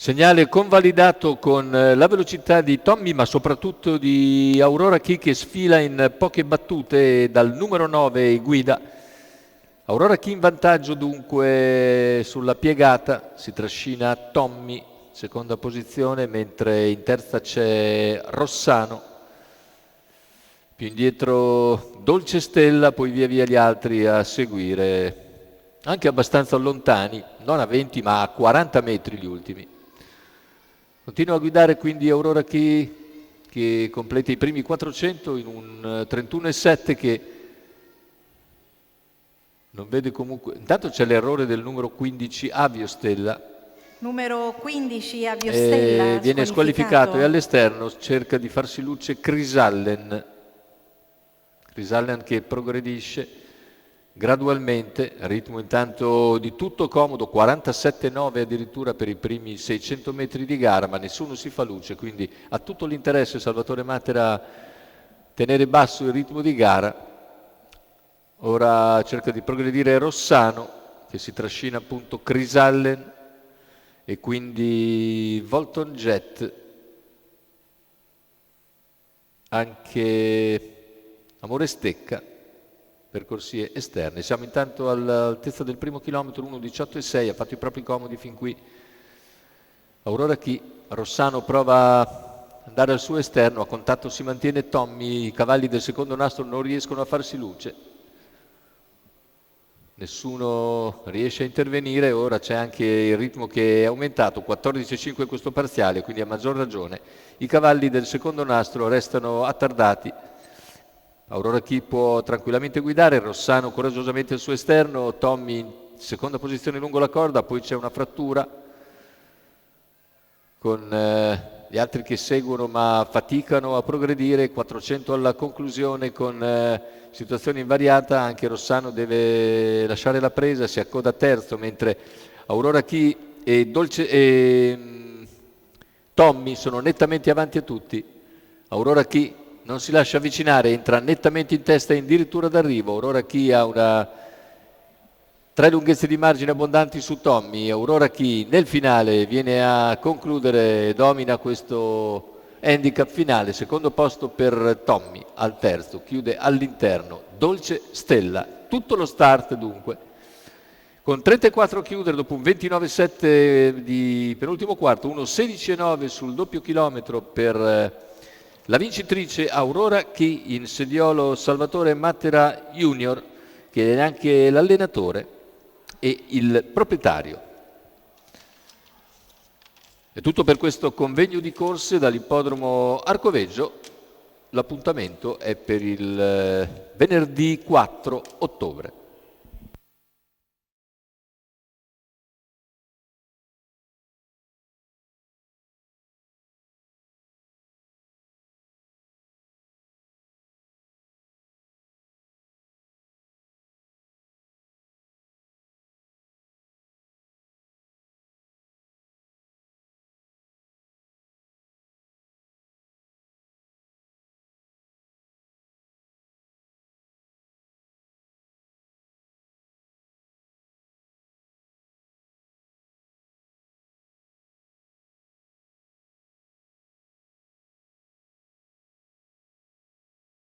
Segnale convalidato con la velocità di Tommy, ma soprattutto di Aurora Key, che sfila in poche battute dal numero 9 guida. Aurora Key in vantaggio dunque sulla piegata, si trascina Tommy, seconda posizione, mentre in terza c'è Rossano. Più indietro Dolce Stella, poi via via gli altri a seguire, anche abbastanza lontani, non a 20 ma a 40 metri gli ultimi. Continua a guidare quindi Aurora Key, che completa i primi 400 in un 31,7 che non vede comunque. Intanto c'è l'errore del numero 15 Avio Stella. Numero 15 Avio Stella viene squalificato e all'esterno cerca di farsi luce Crisallen che progredisce gradualmente, ritmo intanto di tutto comodo, 47,9 addirittura per i primi 600 metri di gara, ma nessuno si fa luce, quindi ha tutto l'interesse Salvatore Matera tenere basso il ritmo di gara. Ora cerca di progredire Rossano, che si trascina appunto Crisallen e quindi Volton Jet, anche Amore Stecca, percorsi esterni. Siamo intanto all'altezza del primo chilometro, 1:18,6, ha fatto i propri comodi fin qui Aurora Key. Rossano prova ad andare al suo esterno, a contatto si mantiene Tommy, i cavalli del secondo nastro non riescono a farsi luce, nessuno riesce a intervenire. Ora c'è anche il ritmo che è aumentato, 14,5 questo parziale, quindi a maggior ragione i cavalli del secondo nastro restano attardati. Aurora Key può tranquillamente guidare, Rossano coraggiosamente al suo esterno, Tommy in seconda posizione lungo la corda, poi c'è una frattura con gli altri che seguono ma faticano a progredire, 400 alla conclusione con situazione invariata, anche Rossano deve lasciare la presa, si accoda terzo, mentre Aurora Key e Tommy sono nettamente avanti a tutti. Aurora Key non si lascia avvicinare, entra nettamente in testa e addirittura d'arrivo. Aurora Key ha tre lunghezze di margine abbondanti su Tommy. Aurora Key nel finale viene a concludere, domina questo handicap finale. Secondo posto per Tommy, al terzo, chiude all'interno Dolce Stella. Tutto lo start dunque. Con 34 a chiudere dopo un 29,7 di penultimo quarto, 1,16,9 sul doppio chilometro per la vincitrice Aurora Key, in sediolo Salvatore Matera Junior, che è anche l'allenatore e il proprietario. È tutto per questo convegno di corse dall'ippodromo Arcoveggio. L'appuntamento è per il venerdì 4 ottobre.